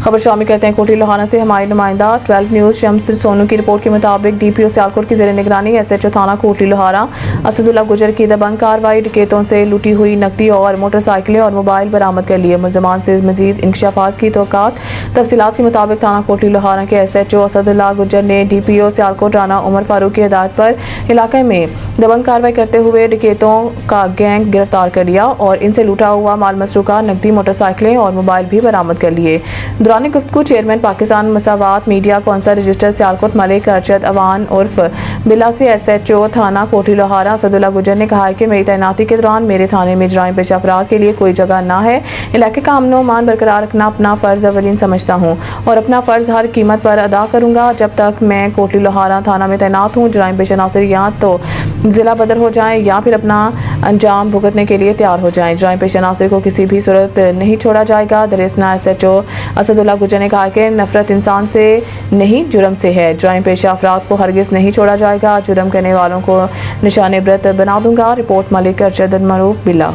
खबर शामिल करते हैं कोटी लोहाना से हमारे नुमाइंदा 12 न्यूज़ शम्स सोनू की रिपोर्ट के मुताबिक DPO सियालकोट की ज़ेर निगरानी SHO थाना कोटी लोहाना असदुल्ला गुजर की दबंग कार्रवाई डकैतों से लूटी हुई नकदी और मोटरसाइकिलें और मोबाइल बरामद कर लिए। मुलजमान से मजीद इंकशाफात की तवक्कात। तफसीलात के मुताबिक थाना कोटी लोहाना के SHO असदुल्ला गुजर ने DPO सियालकोट राना उमर फारूक की हिदायत पर इलाके में दबंग कार्रवाई करते हुए डकैतों का गैंग गिरफ्तार कर लिया और इनसे लूटा हुआ माल मसरूका नकदी, मोटरसाइकिलें और मोबाइल भी बरामद कर लिए। दौरान गुफ्तगू chairman Pakistan Masawat media council register Sialkot Malik Arshad Awan उर्फ बिला से SHO थाना कोठी लोहाना असदुल्ला गुजर ने कहा है कि मेरी तैनाती के दौरान मेरे थाने में जराइम पेश अफराद के लिए कोई जगह ना है। इलाके का अमन व अमान बरकरार रखना अपना फ़र्ज़ अवलीन समझता हूँ और अपना फ़र्ज़ हर कीमत पर अदा करूँगा। जब तक मैं कोठी लोहाना थाना में तैनात हूँ, जराइम पेश अनासर या तो ज़िला बदर हो जाएँ या फिर अपना अंजाम भुगतने के लिए तैयार हो जाएँ। जराइम पेश अनासर को किसी भी सूरत नहीं छोड़ा जाएगा। दरेसना SHO असदुल्ला गुजर ने कहा कि नफरत इंसान से नहीं जुर्म से है। जराइम पेशा अफराद को हरगिज़ नहीं छोड़ा जाएगा। जुर्म करने वालों को निशाने इबरत बना दूंगा। रिपोर्ट मलिक अरशद मरूफ बिला।